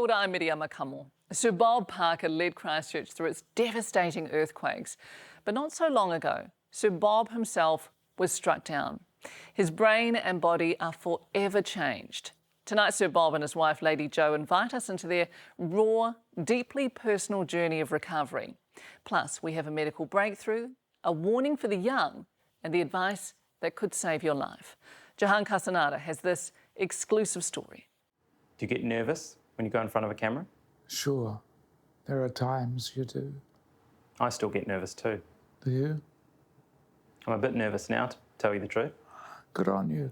ora, I'm Miriam Makamo. Sir Bob Parker led Christchurch through its devastating earthquakes. But not so long ago, Sir Bob himself was struck down. His brain and body are forever changed. Tonight, Sir Bob and his wife, Lady Jo, invite us into their raw, deeply personal journey of recovery. Plus, we have a medical breakthrough, a warning for the young, and the advice that could save your life. Jahan Casanada has this exclusive story. Do you get nervous when you go in front of a camera? Sure. There are times you do. I still get nervous too. Do you? I'm a bit nervous now, to tell you the truth. Good on you.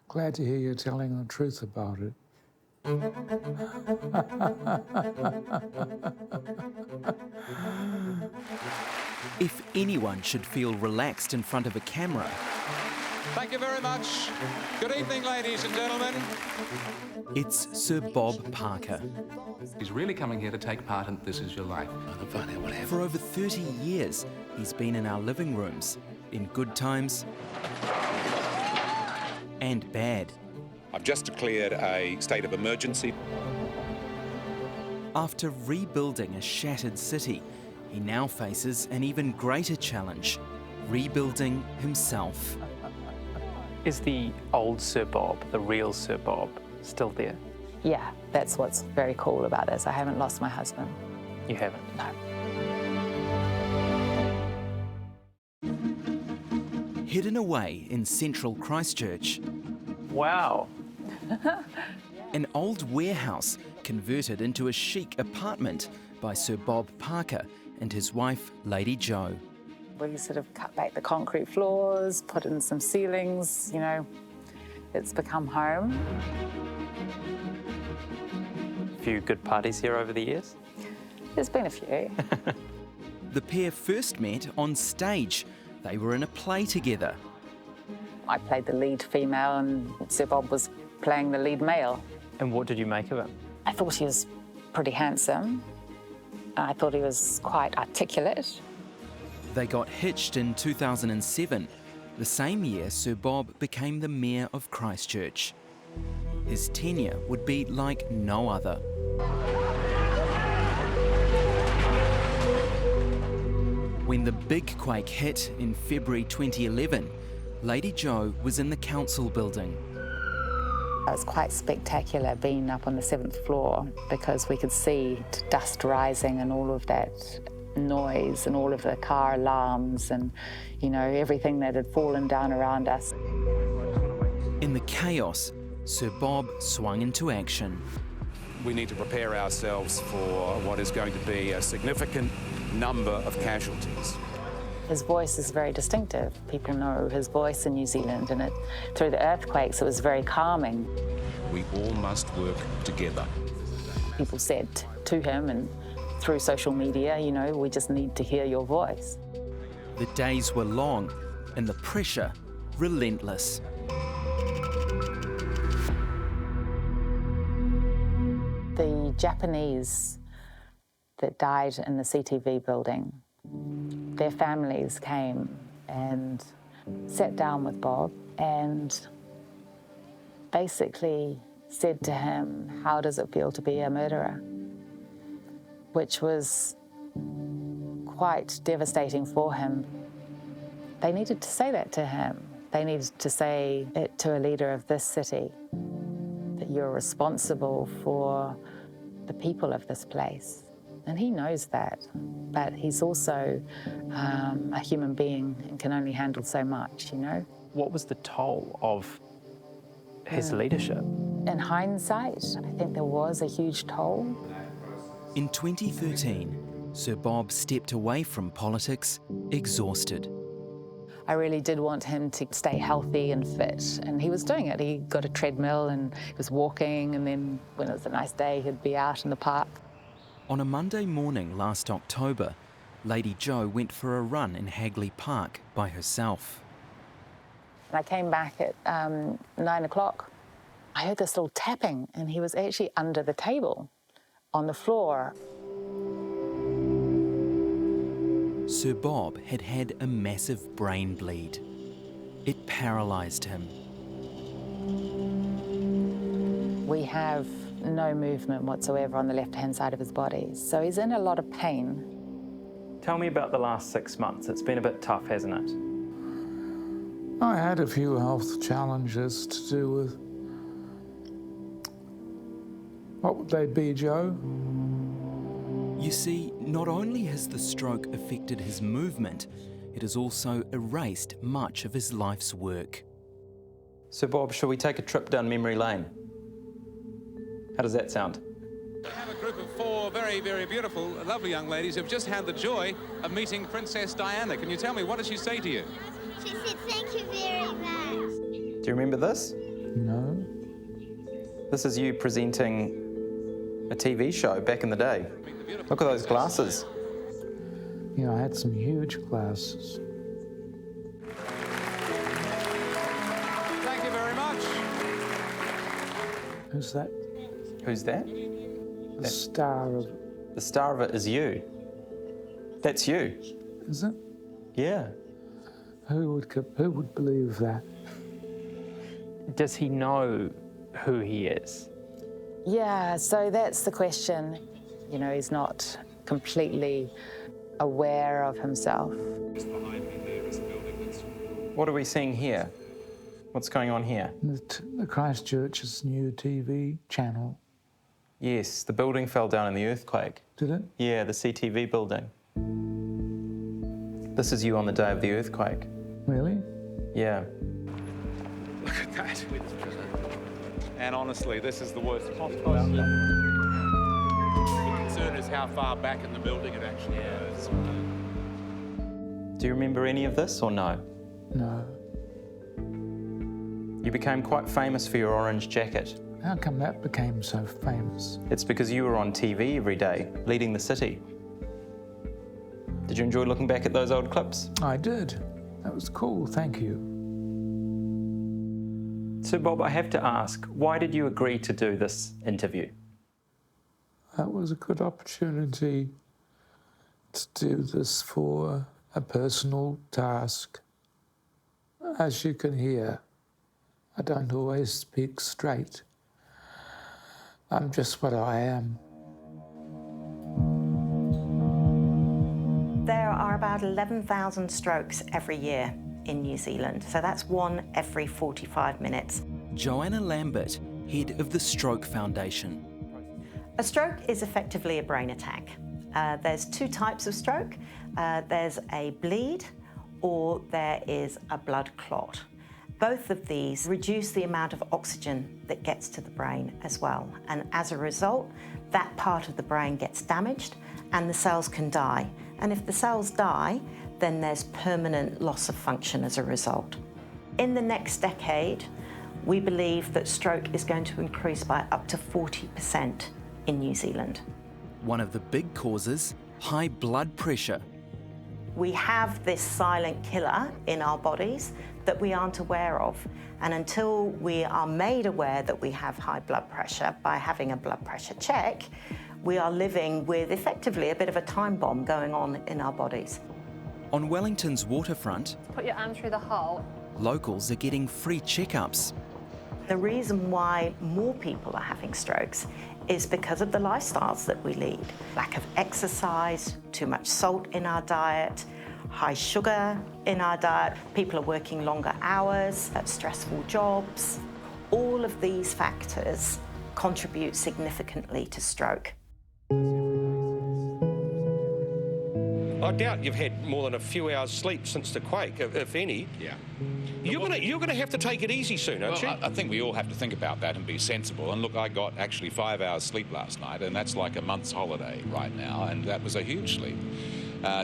Glad to hear you telling the truth about it. If anyone should feel relaxed in front of a camera, Thank you very much. Good evening, ladies and gentlemen. it's Sir Bob Parker. He's really coming here to take part in This Is Your Life. For over 30 years, he's been in our living rooms, in good times and bad. I've just declared a state of emergency. After rebuilding a shattered city, he now faces an even greater challenge, rebuilding himself. Is the old Sir Bob, the real Sir Bob, still there? Yeah, that's what's very cool about this. I haven't lost my husband. You haven't? No. Hidden away in central Christchurch, Wow. an old warehouse converted into a chic apartment by Sir Bob Parker and his wife, Lady Jo. We sort of cut back the concrete floors, put in some ceilings, you know, it's become home. A few good parties here over the years? There's been a few. The pair first met on stage. They were in a play together. I played the lead female and Sir Bob was playing the lead male. And what did you make of him? I thought he was pretty handsome. I thought he was quite articulate. They got hitched in 2007, the same year Sir Bob became the Mayor of Christchurch. His tenure would be like no other. When the big quake hit in February 2011, Lady Jo was in the council building. It was quite spectacular being up on the 7th floor because we could see dust rising and all of that noise and all of the car alarms and, you know, everything that had fallen down around us. In the chaos, Sir Bob swung into action. We need to prepare ourselves for what is going to be a significant number of casualties. His voice is very distinctive. People know his voice in New Zealand, and through the earthquakes it was very calming. We all must work together. People said to him and through social media, you know, we just need to hear your voice. The days were long and the pressure relentless. The Japanese that died in the CTV building, their families came and sat down with Bob and basically said to him, how does it feel to be a murderer? Which was quite devastating for him. They needed to say that to him. They needed to say it to a leader of this city, that you're responsible for the people of this place. And he knows that, but he's also a human being and can only handle so much, you know? What was the toll of his leadership? In hindsight, I think there was a huge toll. In 2013, Sir Bob stepped away from politics, exhausted. I really did want him to stay healthy and fit, and he was doing it. He got a treadmill and he was walking, and then when it was a nice day, he'd be out in the park. On a Monday morning last October, Lady Jo went for a run in Hagley Park by herself. And I came back at 9 o'clock. I heard this little tapping, and he was actually under the table on the floor. Sir Bob had had a massive brain bleed. It paralysed him. We have no movement whatsoever on the left-hand side of his body. So he's in a lot of pain. Tell me about the last 6 months. It's been a bit tough, hasn't it? I had a few health challenges to do with... What would they be, Joe? You see, not only has the stroke affected his movement, it has also erased much of his life's work. So Bob, shall we take a trip down memory lane? How does that sound? We have a group of 4 very, very beautiful, lovely young ladies who've just had the joy of meeting Princess Diana. Can you tell me, what did she say to you? She said, "Thank you very much." Do you remember this? No. This is you presenting a TV show back in the day. Look at those glasses. Yeah, I had some huge glasses. Thank you very much. Who's that? Who's that? The star of... The star of it is you. That's you. Is it? Yeah. Who would believe that? Does he know who he is? Yeah, so that's the question. You know, he's not completely aware of himself. What are we seeing here? What's going on here? The Christchurch's new TV channel. Yes, the building fell down in the earthquake. Did it? Yeah, the CTV building. This is you on the day of the earthquake. Really? Yeah. Look at that. And honestly, this is the worst possible. The concern is how far back in the building it actually is. Do you remember any of this or no? No. You became quite famous for your orange jacket. How come that became so famous? It's because you were on TV every day, leading the city. Did you enjoy looking back at those old clips? I did. That was cool, thank you. So Bob, I have to ask, why did you agree to do this interview? That was a good opportunity to do this for a personal task. As you can hear, I don't always speak straight. I'm just what I am. There are about 11,000 strokes every year in New Zealand, so that's 1 every 45 minutes. Joanna Lambert, head of the Stroke Foundation. A stroke is effectively a brain attack. There's 2 types of stroke. There's a bleed or there is a blood clot. Both of these reduce the amount of oxygen that gets to the brain as well. And as a result, that part of the brain gets damaged and the cells can die. And if the cells die, then there's permanent loss of function as a result. In the next decade, we believe that stroke is going to increase by up to 40% in New Zealand. One of the big causes, high blood pressure. We have this silent killer in our bodies that we aren't aware of. And until we are made aware that we have high blood pressure by having a blood pressure check, we are living with effectively a bit of a time bomb going on in our bodies. On Wellington's waterfront, Put your arm through the hole. locals are getting free checkups. The reason why more people are having strokes is because of the lifestyles that we lead. Lack of exercise, too much salt in our diet, high sugar in our diet, people are working longer hours, stressful jobs. All of these factors contribute significantly to stroke. I doubt you've had more than a few hours sleep since the quake, if any. Yeah. You're going to have to take it easy soon, aren't you? I think we all have to think about that and be sensible. And look, I got actually 5 hours sleep last night, and that's like a month's holiday right now, and that was a huge sleep.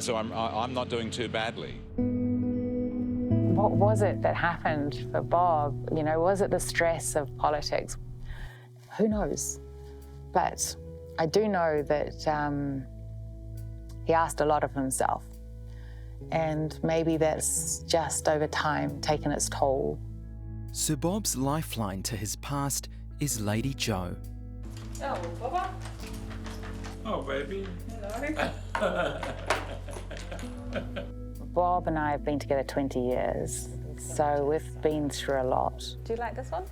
So I'm not doing too badly. What was it that happened for Bob? You know, was it the stress of politics? Who knows? But I do know that he asked a lot of himself. And maybe that's just over time taken its toll. Sir Bob's lifeline to his past is Lady Jo. Oh, Baba. Oh, baby. Hello. Bob and I have been together 20 years, so we've been through a lot. Do you like this one?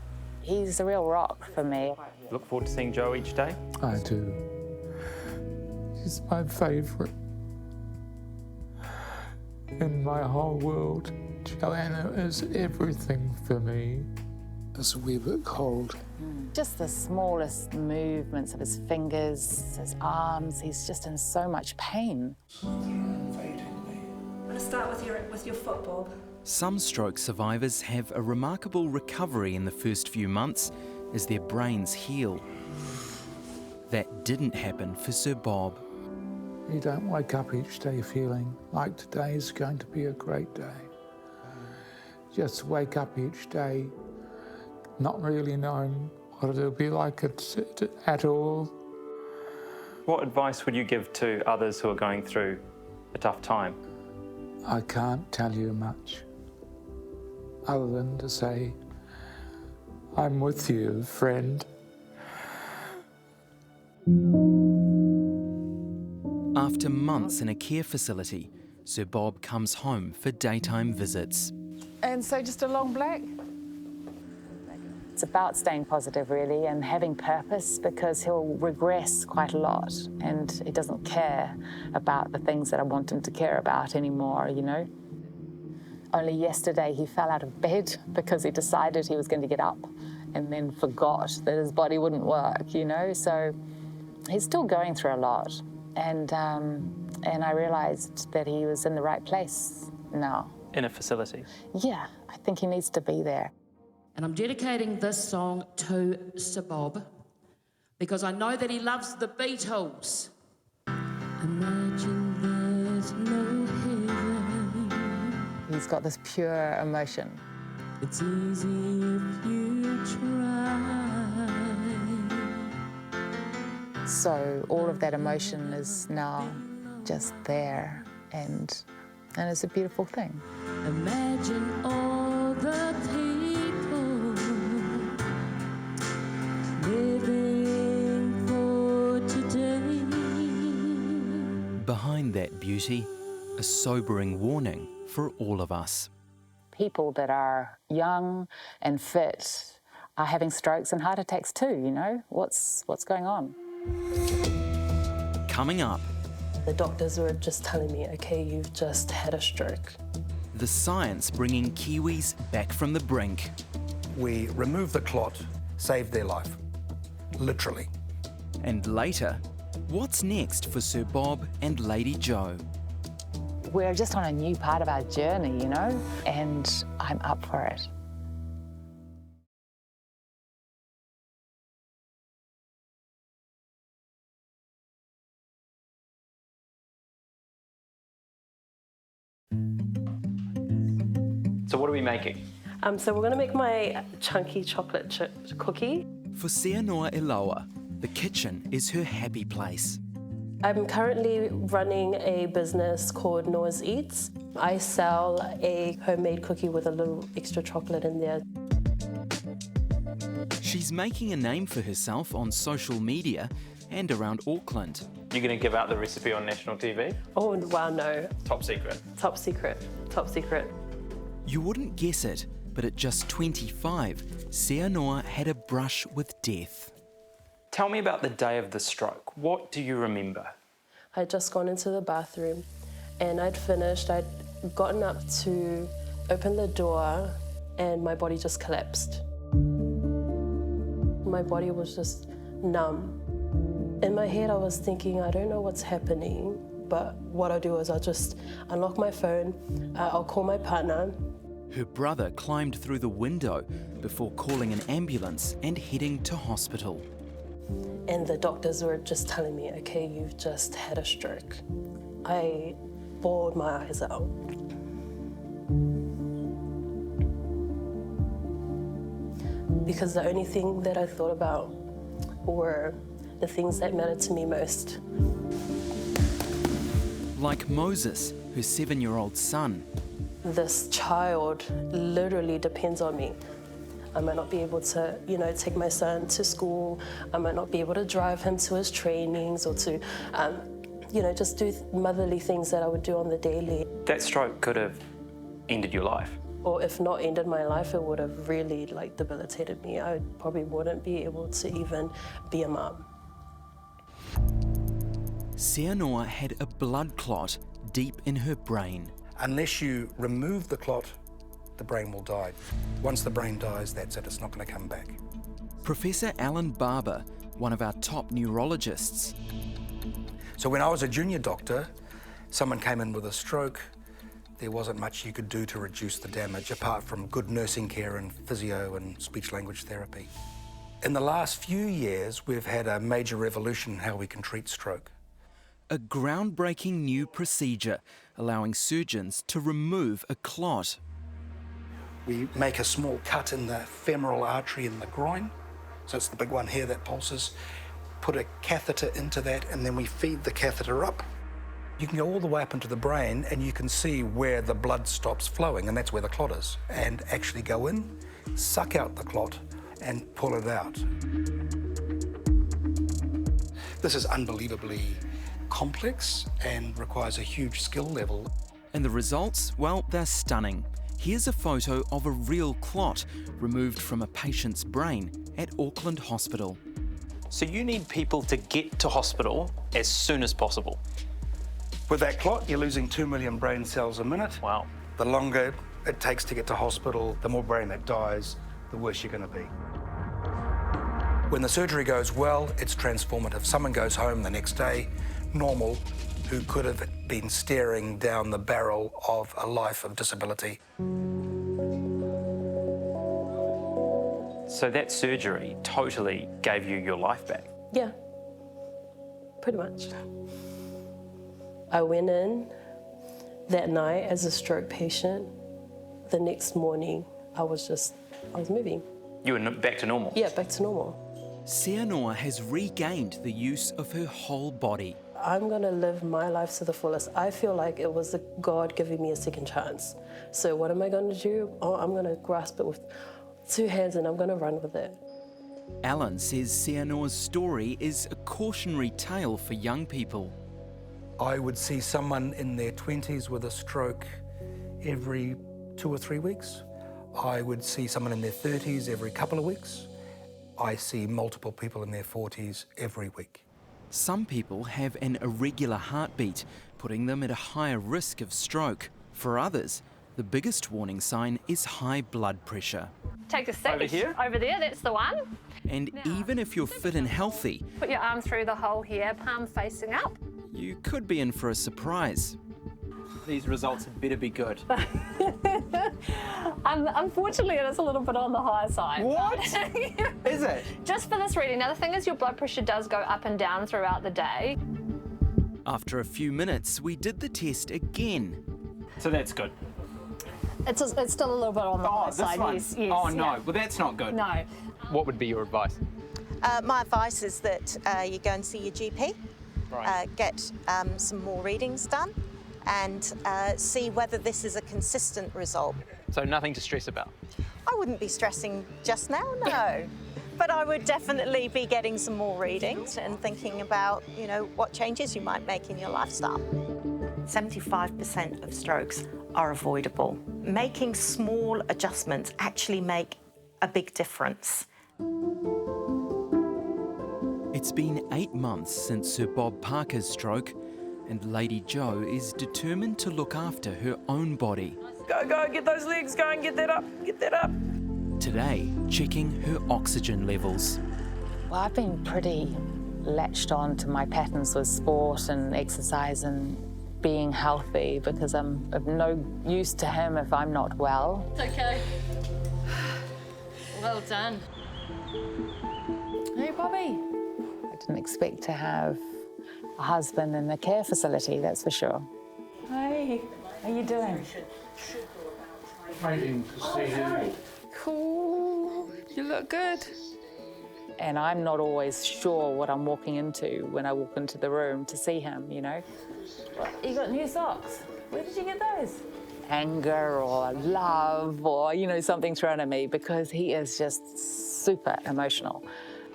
He's a real rock for me. Look forward to seeing Joe each day? I do. He's my favourite in my whole world. Joanna is everything for me. It's a wee bit cold. Just the smallest movements of his fingers, his arms, he's just in so much pain. I'm going to start with your foot, Bob. Some stroke survivors have a remarkable recovery in the first few months as their brains heal. That didn't happen for Sir Bob. You don't wake up each day feeling like today is going to be a great day. Just wake up each day not really knowing what it'll be like at all. What advice would you give to others who are going through a tough time? I can't tell you much other than to say, I'm with you, friend. After months in a care facility, Sir Bob comes home for daytime visits. And so just a long black? It's about staying positive, really, and having purpose, because he'll regress quite a lot and he doesn't care about the things that I want him to care about anymore, you know. Only yesterday he fell out of bed because he decided he was going to get up and then forgot that his body wouldn't work, you know. So he's still going through a lot. And I realised that he was in the right place now. In a facility? Yeah, I think he needs to be there. And I'm dedicating this song to Sir Bob because I know that he loves the Beatles. Imagine there's no heaven. He's got this pure emotion. It's easy if you try. So all of that emotion is now just there, and it's a beautiful thing. Imagine all the people living for today. Behind that beauty, a sobering warning for all of us. People that are young and fit are having strokes and heart attacks too, you know? What's going on? Coming up, the doctors were just telling me, okay, you've just had a stroke. the science bringing Kiwis back from the brink. We removed the clot, saved their life, literally. And later, what's next for Sir Bob and Lady Jo? We're just on a new part of our journey, you know, and I'm up for it. So what are we making? So we're going to make my chunky chocolate chip cookie. For Seanoa Ilawa, the kitchen is her happy place. I'm currently running a business called Noah's Eats. I sell a homemade cookie with a little extra chocolate in there. She's making a name for herself on social media and around Auckland. You're going to give out the recipe on national TV? Oh, wow, no. Top secret. Top secret. Top secret. You wouldn't guess it, but at just 25, Seanoa had a brush with death. Tell me about the day of the stroke. What do you remember? I'd just gone into the bathroom and I'd finished. I'd gotten up to open the door and my body just collapsed. My body was just numb. In my head, I was thinking, I don't know what's happening, but what I'll do is I'll just unlock my phone, I'll call my partner. Her brother climbed through the window before calling an ambulance and heading to hospital. And the doctors were just telling me, okay, you've just had a stroke. I bawled my eyes out. Because the only thing that I thought about were the things that mattered to me most. Like Moses, her 7-year-old son. This child literally depends on me. I might not be able to, take my son to school. I might not be able to drive him to his trainings or to, just do motherly things that I would do on the daily. That stroke could have ended your life. or if not ended my life, it would have really like debilitated me. I probably wouldn't be able to even be a mum. Seanoa had a blood clot deep in her brain. Unless you remove the clot, the brain will die. Once the brain dies, that's it, it's not going to come back. Professor Alan Barber, one of our top neurologists. So when I was a junior doctor, someone came in with a stroke. There wasn't much you could do to reduce the damage apart from good nursing care and physio and speech-language therapy. In the last few years, we've had a major revolution in how we can treat stroke. A groundbreaking new procedure allowing surgeons to remove a clot. We make a small cut in the femoral artery in the groin, so it's the big one here that pulses, put a catheter into that, and then we feed the catheter up. You can go all the way up into the brain and you can see where the blood stops flowing, and that's where the clot is, and actually go in, suck out the clot, and pull it out. This is unbelievably complex and requires a huge skill level. And the results, well, they're stunning. Here's a photo of a real clot removed from a patient's brain at Auckland Hospital. So you need people to get to hospital as soon as possible. With that clot, you're losing 2 million brain cells a minute. Wow. The longer it takes to get to hospital, the more brain that dies, the worse you're going to be. When the surgery goes well, it's transformative. Someone goes home the next day, normal, who could have been staring down the barrel of a life of disability. So that surgery totally gave you your life back? Yeah, pretty much. I went in that night as a stroke patient. The next morning, I was moving. You were back to normal? Yeah, back to normal. Seanoa has regained the use of her whole body. I'm gonna live my life to the fullest. I feel like it was God giving me a second chance. So what am I gonna do? Oh, I'm gonna grasp it with 2 hands and I'm gonna run with it. Alan says Seanoa's story is a cautionary tale for young people. I would see someone in their 20s with a stroke every 2 or 3 weeks. I would see someone in their 30s every couple of weeks. I see multiple people in their 40s every week. Some people have an irregular heartbeat, putting them at a higher risk of stroke. For others, the biggest warning sign is high blood pressure. Take a seat. Over here? Over there, that's the one. And even if you're fit and healthy, Put your arm through the hole here, palm facing up. you could be in for a surprise. These results had better be good. Unfortunately, it is a little bit on the higher side. What? Is it? Just for this reading. Now, the thing is, your blood pressure does go up and down throughout the day. After a few minutes, we did the test again. So that's good. It's still a little bit on the high this side. one? Yes, Oh, no. yeah. Well, that's not good. No. What would be your advice? My advice is that you go and see your GP, get some more readings done, and see whether this is a consistent result. So nothing to stress about? I wouldn't be stressing just now, no. But I would definitely be getting some more readings and thinking about, you know, what changes you might make in your lifestyle. 75% of strokes are avoidable. Making small adjustments actually make a big difference. It's been 8 months since Sir Bob Parker's stroke, and Lady Jo is determined to look after her own body. Go, get those legs going, get that up, get that up. Today, checking her oxygen levels. Well, I've been pretty latched on to my patterns with sport and exercise and being healthy because I'm of no use to him if I'm not well. It's okay. Well done. Hey, Bobby. I didn't expect to have a husband in a care facility, that's for sure. Hey, how you doing? Waiting to see you. Cool. You look good. And I'm not always sure what I'm walking into when I walk into the room to see him, you know. What, you got new socks? Where did you get those? Anger or love or, you know, something thrown at me because he is just super emotional.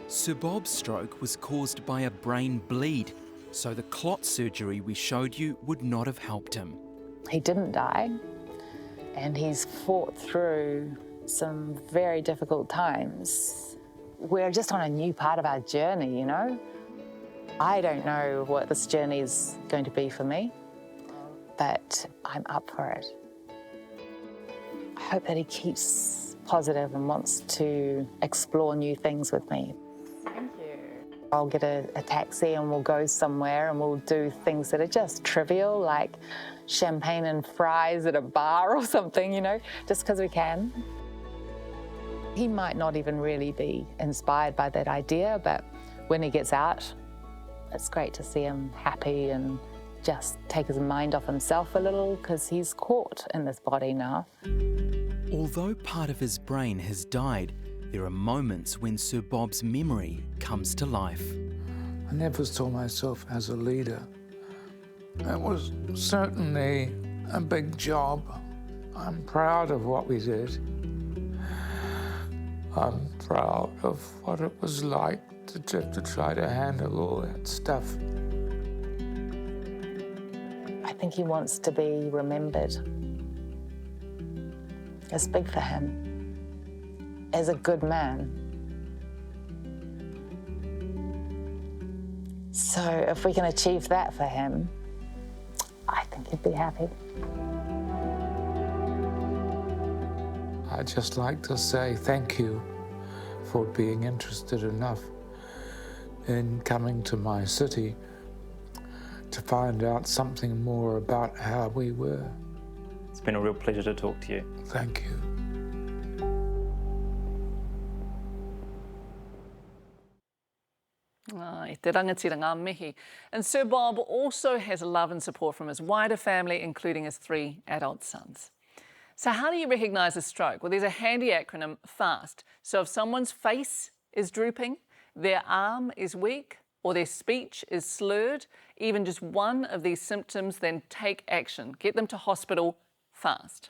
Sir Bob's stroke was caused by a brain bleed, so the clot surgery we showed you would not have helped him. He didn't die. and he's fought through some very difficult times. We're just on a new part of our journey, you know? I don't know what this journey is going to be for me, but I'm up for it. I hope that he keeps positive and wants to explore new things with me. Thank you. I'll get a taxi and we'll go somewhere and we'll do things that are just trivial, like champagne and fries at a bar or something, you know, just because we can. He might not even really be inspired by that idea, but when he gets out, it's great to see him happy and just take his mind off himself a little, because he's caught in this body now. Although part of his brain has died, there are moments when Sir Bob's memory comes to life. I never saw myself as a leader. It was certainly a big job. I'm proud of what we did. I'm proud of what it was like to try to handle all that stuff. I think he wants to be remembered. It's big for him as a good man. So if we can achieve that for him, I think he'd be happy. I'd just like to say thank you for being interested enough in coming to my city to find out something more about how we were. It's been a real pleasure to talk to you. Thank you. Ai, te rangatira ngā mihi. And Sir Bob also has love and support from his wider family, including his 3 adult sons. So how do you recognise a stroke? Well, there's a handy acronym, FAST. So if someone's face is drooping, their arm is weak, or their speech is slurred, even just one of these symptoms, then take action. Get them to hospital fast.